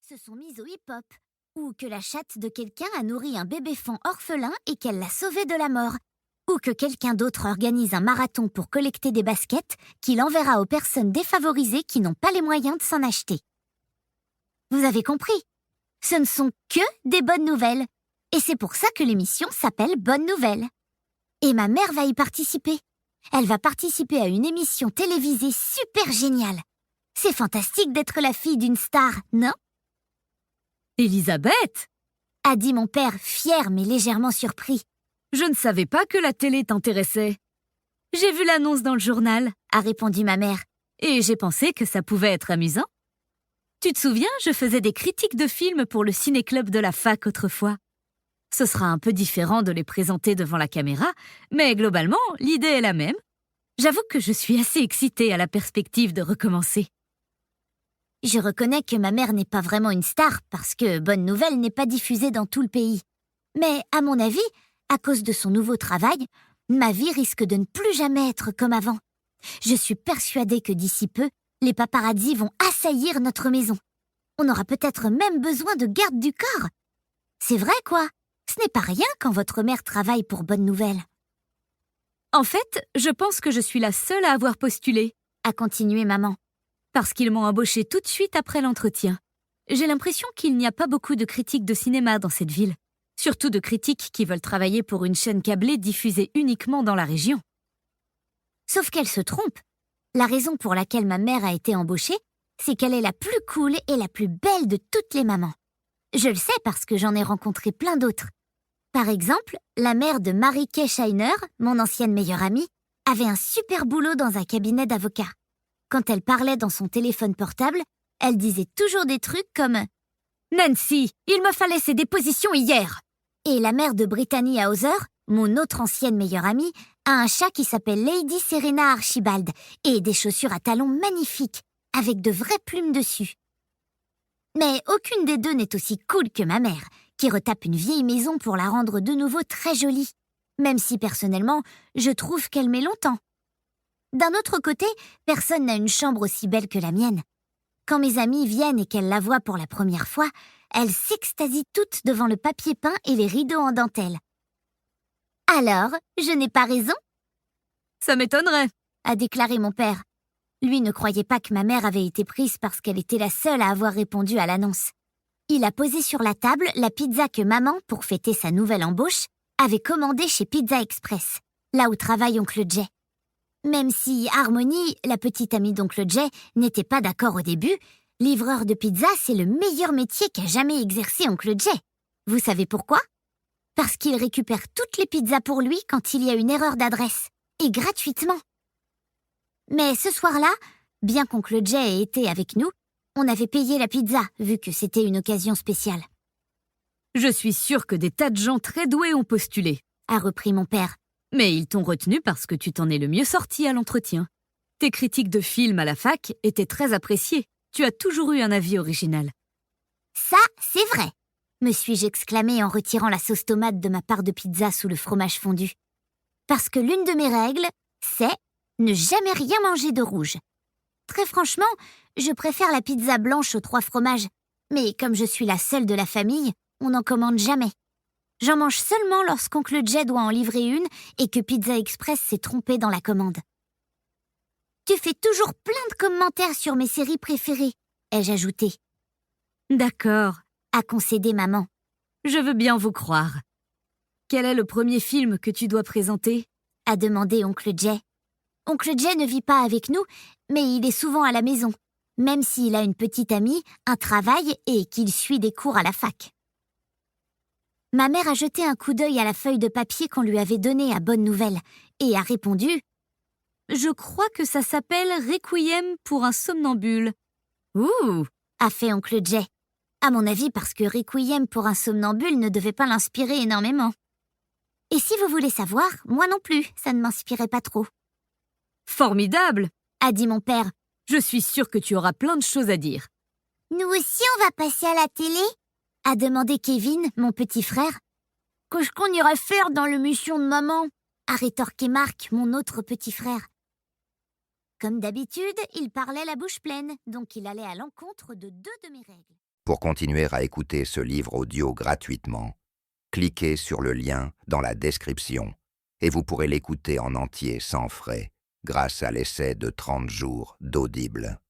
se sont mises au hip-hop, ou que la chatte de quelqu'un a nourri un bébé-fan orphelin et qu'elle l'a sauvé de la mort, ou que quelqu'un d'autre organise un marathon pour collecter des baskets qu'il enverra aux personnes défavorisées qui n'ont pas les moyens de s'en acheter. Vous avez compris? Ce ne sont que des bonnes nouvelles. Et c'est pour ça que l'émission s'appelle Bonnes Nouvelles. Et ma mère va y participer. Elle va participer à une émission télévisée super géniale. C'est fantastique d'être la fille d'une star, non? Elisabeth, A dit mon père, fier mais légèrement surpris. je ne savais pas que la télé t'intéressait. J'ai vu l'annonce dans le journal, A répondu ma mère. et j'ai pensé que ça pouvait être amusant. Tu te souviens, je faisais des critiques de films pour le ciné-club de la fac autrefois. Ce sera un peu différent de les présenter devant la caméra, mais globalement, l'idée est la même. J'avoue que je suis assez excitée à la perspective de recommencer. Je reconnais que ma mère n'est pas vraiment une star parce que Bonne Nouvelle n'est pas diffusée dans tout le pays. Mais à mon avis, à cause de son nouveau travail, ma vie risque de ne plus jamais être comme avant. Je suis persuadée que d'ici peu, les paparazzis vont assaillir notre maison. On aura peut-être même besoin de garde du corps. C'est vrai, quoi. Ce n'est pas rien quand votre mère travaille pour Bonne Nouvelle. En fait, je pense que je suis la seule à avoir postulé, A continué maman. parce qu'ils m'ont embauchée tout de suite après l'entretien. J'ai l'impression qu'il n'y a pas beaucoup de critiques de cinéma dans cette ville, surtout de critiques qui veulent travailler pour une chaîne câblée diffusée uniquement dans la région. Sauf qu'elle se trompe. La raison pour laquelle ma mère a été embauchée, c'est qu'elle est la plus cool et la plus belle de toutes les mamans. Je le sais parce que j'en ai rencontré plein d'autres. Par exemple, la mère de Marie-Kay Scheiner, mon ancienne meilleure amie, avait un super boulot dans un cabinet d'avocats. Quand elle parlait dans son téléphone portable, elle disait toujours des trucs comme « Nancy, il me fallait ces dépositions hier !» Et la mère de Brittany Hauser, mon autre ancienne meilleure amie, a un chat qui s'appelle Lady Serena Archibald et des chaussures à talons magnifiques, avec de vraies plumes dessus. Mais aucune des deux n'est aussi cool que ma mère, qui retape une vieille maison pour la rendre de nouveau très jolie, même si personnellement, je trouve qu'elle met longtemps. D'un autre côté, personne n'a une chambre aussi belle que la mienne. Quand mes amies viennent et qu'elles la voient pour la première fois, elles s'extasient toutes devant le papier peint et les rideaux en dentelle. Alors, je n'ai pas raison, Ça m'étonnerait. a déclaré mon père. Lui ne croyait pas que ma mère avait été prise parce qu'elle était la seule à avoir répondu à l'annonce. Il a posé sur la table la pizza que maman, pour fêter sa nouvelle embauche, avait commandée chez Pizza Express, là où travaille oncle Jay. Même si Harmony, la petite amie d'oncle Jay, n'était pas d'accord au début, livreur de pizza, c'est le meilleur métier qu'a jamais exercé oncle Jay. Vous savez pourquoi? Parce qu'il récupère toutes les pizzas pour lui quand il y a une erreur d'adresse, et gratuitement. Mais ce soir-là, bien qu'oncle Jay ait été avec nous, on avait payé la pizza, vu que c'était une occasion spéciale, Je suis sûre que des tas de gens très doués ont postulé. a repris mon père. Mais ils t'ont retenu parce que tu t'en es le mieux sorti à l'entretien. Tes critiques de films à la fac étaient très appréciées. Tu as toujours eu un avis original. Ça, c'est vrai, me suis-je exclamé en retirant la sauce tomate de ma part de pizza sous le fromage fondu. Parce que l'une de mes règles, c'est ne jamais rien manger de rouge. Très franchement, je préfère la pizza blanche aux 3 fromages. Mais comme je suis la seule de la famille, on n'en commande jamais. J'en mange seulement lorsqu'oncle Jay doit en livrer une et que Pizza Express s'est trompé dans la commande. Tu fais toujours plein de commentaires sur mes séries préférées, ai-je ajouté, D'accord, a concédé maman. je veux bien vous croire. Quel est le premier film que tu dois présenter? A demandé oncle Jay. Oncle Jay ne vit pas avec nous, mais il est souvent à la maison, même s'il a une petite amie, un travail et qu'il suit des cours à la fac. Ma mère a jeté un coup d'œil à la feuille de papier qu'on lui avait donnée à Bonne Nouvelle et a répondu « Je crois que ça s'appelle Requiem pour un somnambule. » Ouh, a fait oncle Jay. À mon avis parce que Requiem pour un somnambule ne devait pas l'inspirer énormément. Et si vous voulez savoir, moi non plus, ça ne m'inspirait pas trop, formidable! a dit mon père. Je suis sûre que tu auras plein de choses à dire. Nous aussi on va passer à la télé, a demandé Kevin, mon petit frère. Qu'est-ce qu'on irait faire dans l'émission de maman, a rétorqué Marc, mon autre petit frère. Comme d'habitude, il parlait la bouche pleine, donc il allait à l'encontre de 2 de mes règles. Pour continuer à écouter ce livre audio gratuitement, cliquez sur le lien dans la description et vous pourrez l'écouter en entier sans frais grâce à l'essai de 30 jours d'Audible.